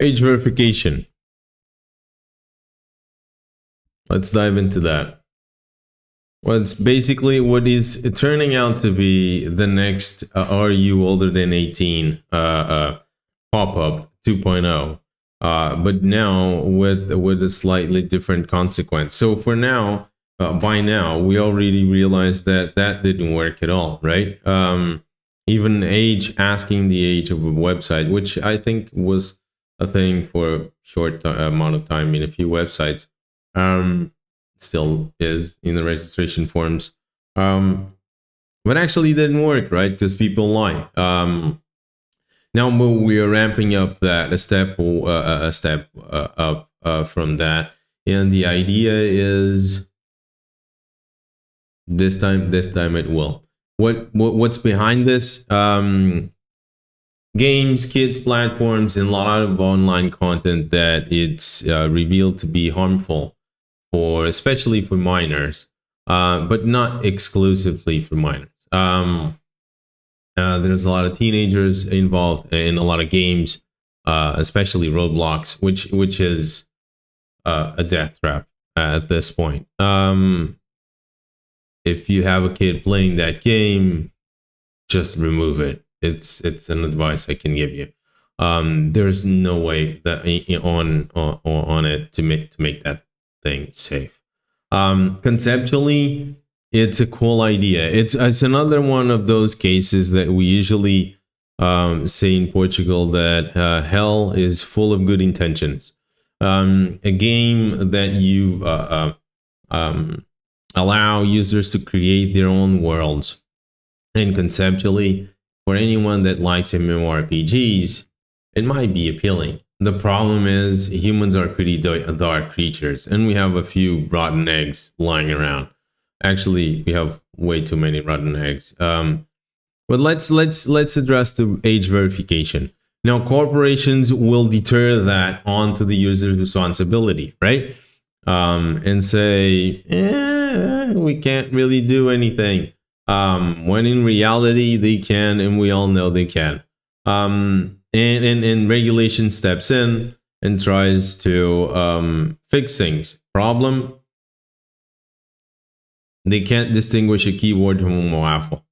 Age verification. Let's dive into that. Well, it's basically what is turning out to be the next "Are you older than 18?" Pop-up 2.0, but now with a slightly different consequence. So for now, by now, we already realized that that didn't work at all, right? Even asking the age of a website, which I think was a thing for a short amount of time in a few websites, still is in the registration forms, but actually didn't work, right? Because people lie. Now we are ramping up that a step up from that, and the idea is this time it will. What's behind this? Games, kids, platforms, and a lot of online content that it's revealed to be harmful for, especially for minors, but not exclusively for minors. There's a lot of teenagers involved in a lot of games, especially Roblox, which is a death trap at this point. If you have a kid playing that game, just remove it. It's an advice I can give you. There's no way that on it to make that thing safe. Conceptually, it's a cool idea. It's another one of those cases that we usually say in Portugal that hell is full of good intentions. A game that you allow users to create their own worlds, and conceptually, for anyone that likes MMORPGs, it might be appealing. The problem is humans are pretty dark creatures, and we have a few rotten eggs lying around. Actually, we have way too many rotten eggs. But let's address the age verification. Now, corporations will deter that onto the user's responsibility, right? And say, we can't really do anything. When in reality they can, and we all know they can. And regulation steps in and tries to fix things. Problem: they can't distinguish a keyboard from a waffle.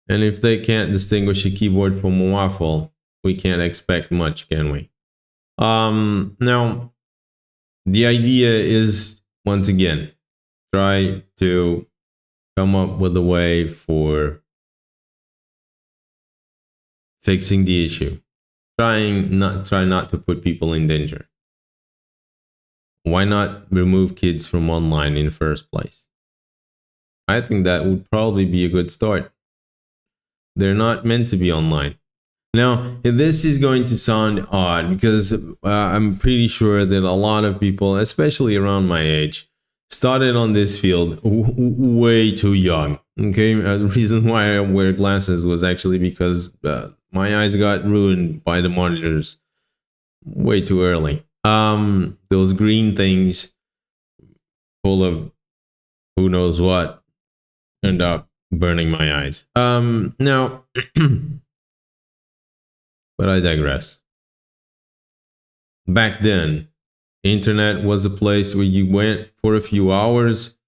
And if they can't distinguish a keyboard from a waffle, we can't expect much, can we? Now, the idea is, once again, try to come up with a way for fixing the issue. Try not to put people in danger. Why not remove kids from online in the first place? I think that would probably be a good start. They're not meant to be online. Now, this is going to sound odd because I'm pretty sure that a lot of people, especially around my age, started on this field way too young. Okay, the reason why I wear glasses was actually because my eyes got ruined by the monitors way too early. Those green things full of who knows what end up burning my eyes. Now, but I digress. Back then, internet was a place where you went for a few hours,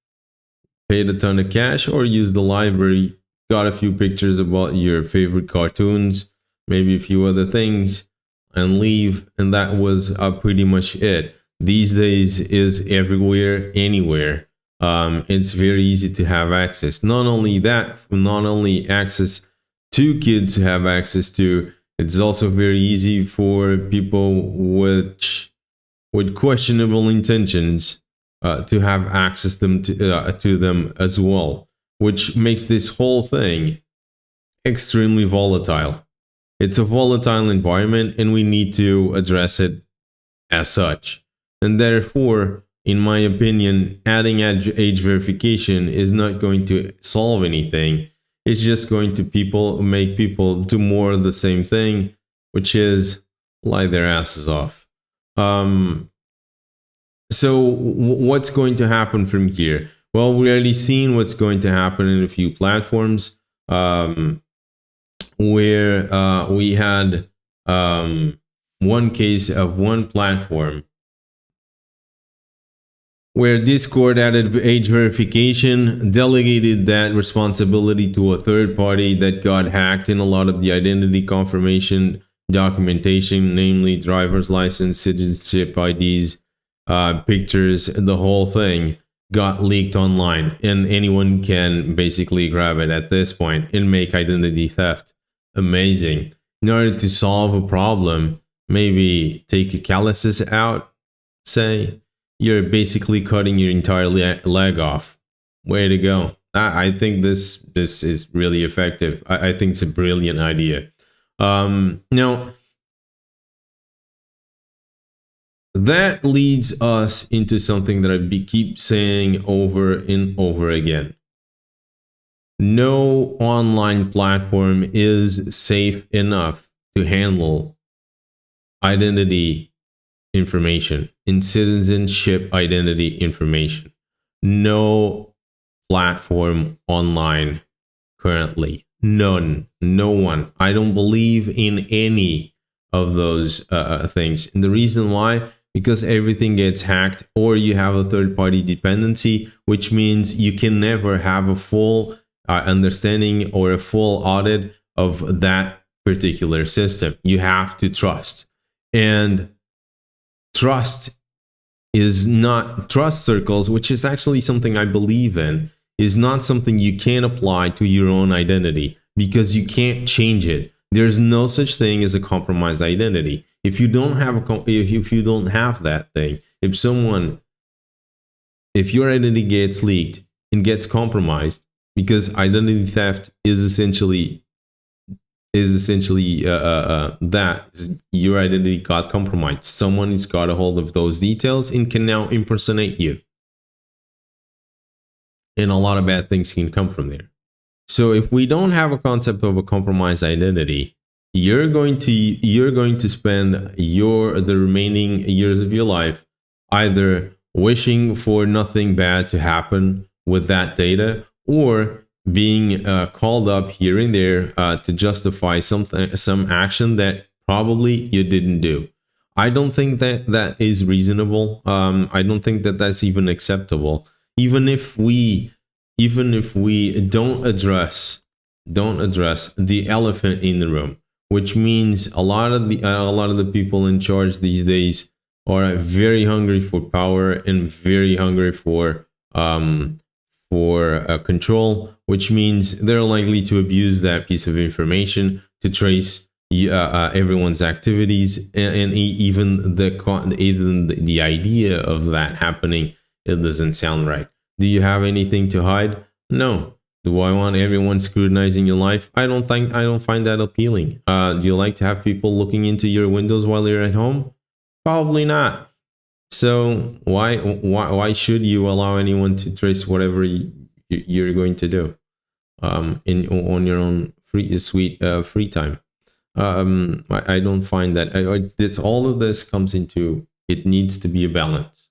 paid a ton of cash, or used the library, got a few pictures about your favorite cartoons, maybe a few other things, and leave, and that was pretty much it. These days is everywhere, anywhere. It's very easy to have access. Not only that, not only access to kids to have access to, it's also very easy for people with questionable intentions to have access to them as well, which makes this whole thing extremely volatile. It's a volatile environment, and we need to address it as such. And therefore, in my opinion, adding age verification is not going to solve anything. It's just going to make people do more of the same thing, which is lie their asses off. So what's going to happen from here? Well, we already seen what's going to happen in a few platforms, where we had one case of one platform where Discord added age verification, delegated that responsibility to a third party that got hacked in a lot of the identity confirmation documentation, namely driver's license, citizenship IDs, pictures, the whole thing got leaked online, and anyone can basically grab it at this point and make identity theft. Amazing. In order to solve a problem, maybe take a calluses out, say, you're basically cutting your entire leg off. Way to go. I think this is really effective. I think it's a brilliant idea. Now, that leads us into something that I keep saying over and over again. No online platform is safe enough to handle identity information and citizenship identity information. No platform online currently. None. No one. I don't believe in any of those things. And the reason why, because everything gets hacked, or you have a third-party dependency, which means you can never have a full understanding or a full audit of that particular system. You have to trust. And trust circles, which is actually something I believe in, is not something you can apply to your own identity because you can't change it. There's no such thing as a compromised identity. If you don't have if you don't have that thing, if your identity gets leaked and gets compromised, because identity theft is essentially that your identity got compromised. Someone has got a hold of those details and can now impersonate you. And a lot of bad things can come from there. So if we don't have a concept of a compromised identity, you're going to spend the remaining years of your life either wishing for nothing bad to happen with that data, or being called up here and there to justify some action that probably you didn't do. I don't think that is reasonable. I don't think that that's even acceptable. Even if we don't address the elephant in the room, which means a lot of the people in charge these days are very hungry for power and very hungry for control, which means they're likely to abuse that piece of information to trace everyone's activities, and even the idea of that happening, it doesn't sound right. Do you have anything to hide? No. Do I want everyone scrutinizing your life? I don't find that appealing. Do you like to have people looking into your windows while you're at home? Probably not. So why should you allow anyone to trace whatever you're going to do on your own free time? I don't find that. All of this comes into, it needs to be a balance.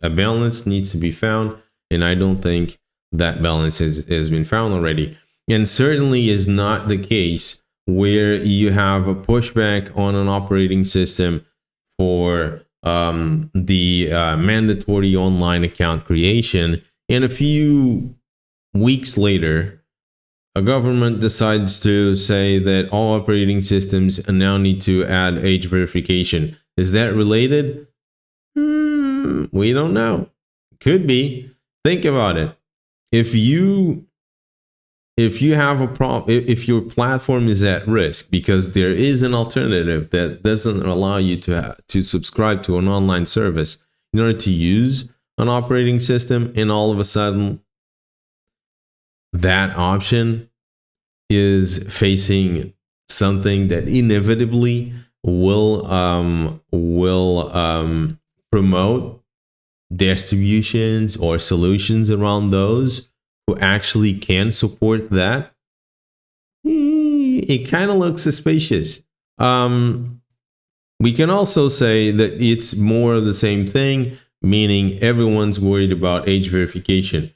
A balance needs to be found, and I don't think that balance has been found already. And certainly is not the case where you have a pushback on an operating system for the mandatory online account creation, and a few weeks later a government decides to say that all operating systems now need to add age verification. Is that related? We don't know. Could be. Think about it. If you have a problem, if your platform is at risk because there is an alternative that doesn't allow you to subscribe to an online service in order to use an operating system, and all of a sudden that option is facing something that inevitably will promote distributions or solutions around those who actually can support that, it kind of looks suspicious. We can also say that it's more of the same thing, meaning everyone's worried about age verification,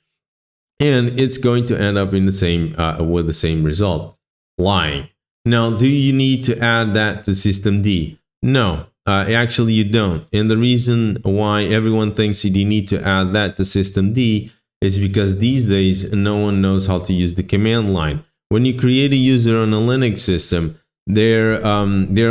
and it's going to end up in the same with the same result: lying. Now, do you need to add that to System D? No, actually you don't. And the reason why everyone thinks you need to add that to systemd is because these days no one knows how to use the command line. When you create a user on a Linux system, there are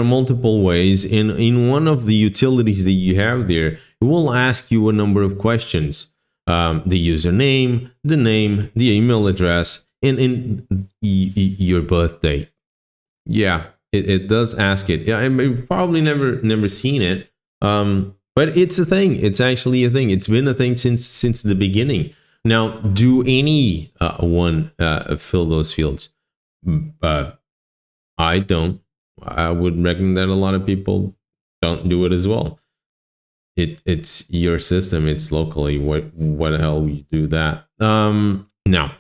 multiple ways. In one of the utilities that you have there, it will ask you a number of questions. The username, the name, the email address, and your birth date. Yeah, it does ask it. Yeah, I've probably never seen it. But it's a thing. It's actually a thing. It's been a thing since the beginning. Now, do any one fill those fields? I don't. I would recommend that a lot of people don't do it as well. It's your system. It's locally. What the hell you do that? No.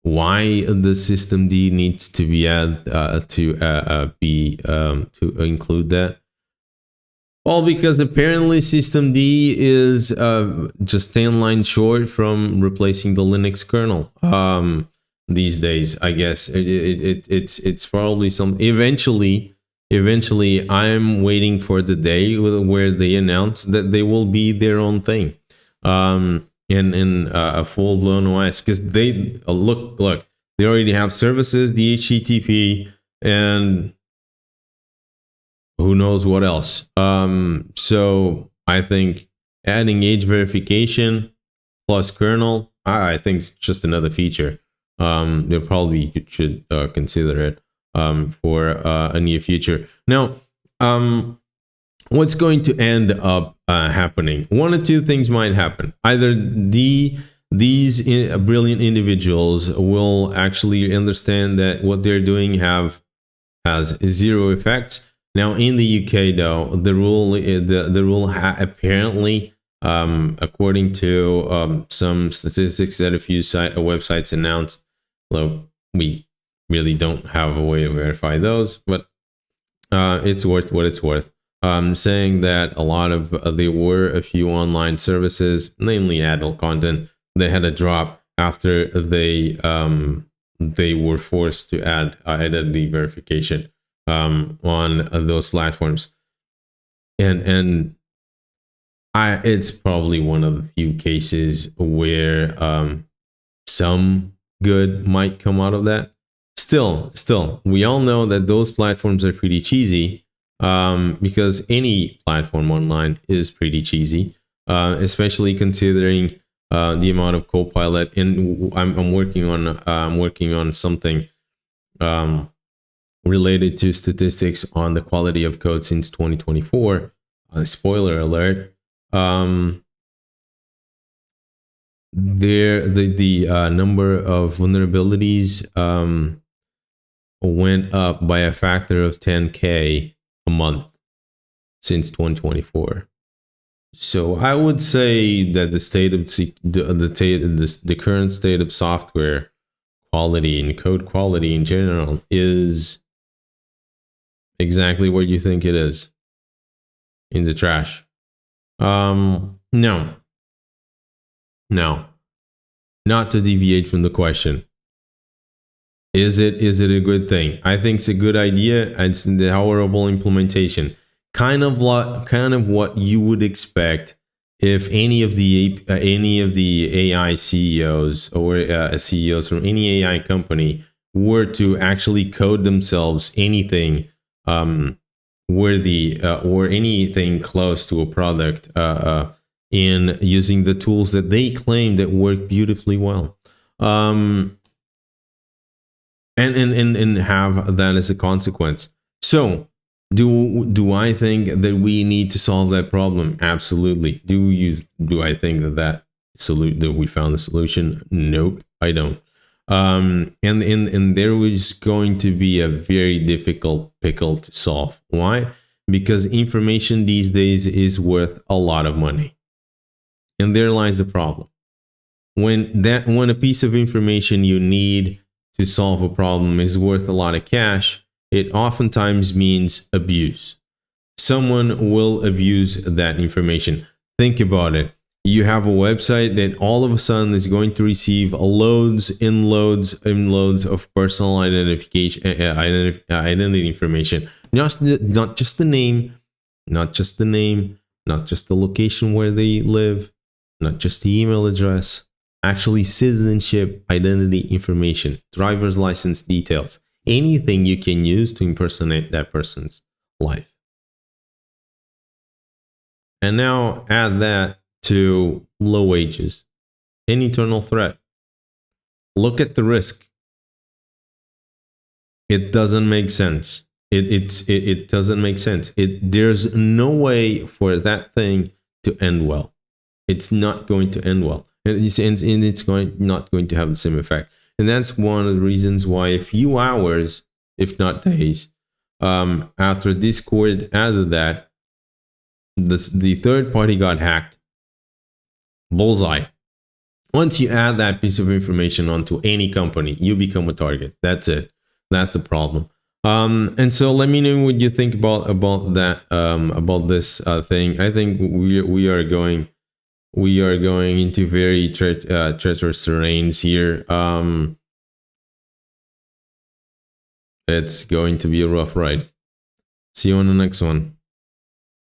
Why the systemd needs to be added to include that? Well, because apparently systemd is just 10 lines short from replacing the Linux kernel. These days, I guess it's probably some. Eventually, I'm waiting for the day where they announce that they will be their own thing. In a full blown OS, because they look they already have services, the HTTP, and who knows what else. So I think adding age verification plus kernel, I think it's just another feature. They probably should consider it for a near future. Now, what's going to end up happening? One or two things might happen. Either these brilliant individuals will actually understand that what they're doing has zero effects. Now, in the UK, though, the rule apparently, according to some statistics that a few websites announced, well, we really don't have a way to verify those, but it's worth what it's worth. Saying that a lot of there were a few online services, namely adult content, they had a drop after they were forced to add identity verification on those platforms, and it's probably one of the few cases where some good might come out of that. Still, we all know that those platforms are pretty cheesy. Because any platform online is pretty cheesy, especially considering the amount of Copilot. And I'm working on something related to statistics on the quality of code since 2024. Spoiler alert. The number of vulnerabilities went up by a factor of 10K a month since 2024. So I would say that the state of the current state of software quality and code quality in general is exactly what you think it is, in the trash. No, not to deviate from the question. Is it a good thing? I think it's a good idea. It's the horrible implementation. Kind of what you would expect if any of the AI CEOs or CEOs from any AI company were to actually code themselves anything worthy or anything close to a product in using the tools that they claim that work beautifully well. And have that as a consequence. So, do I think that we need to solve that problem? Absolutely. Do I think that we found the solution? Nope, I don't. And there was going to be a very difficult pickle to solve. Why? Because information these days is worth a lot of money, and there lies the problem. When a piece of information you need to solve a problem is worth a lot of cash, it oftentimes means abuse. Someone will abuse that information. Think about it. You have a website that all of a sudden is going to receive loads and loads and loads of personal identification, identity information. Not just the name, not just the name, not just the location where they live, not just the email address, actually citizenship, identity information, driver's license details, anything you can use to impersonate that person's life. And now add that to low wages, an eternal threat. Look at the risk. It doesn't make sense. It doesn't make sense. There's no way for that thing to end well. It's not going to end well, and it's not going to have the same effect. And that's one of the reasons why a few hours, if not days, after Discord added that, the third party got hacked. Bullseye. Once you add that piece of information onto any company, you become a target. That's it. That's the problem. And so let me know what you think about that, about this thing. I think we are going into very treacherous terrains here. It's going to be a rough ride. See you on the next one.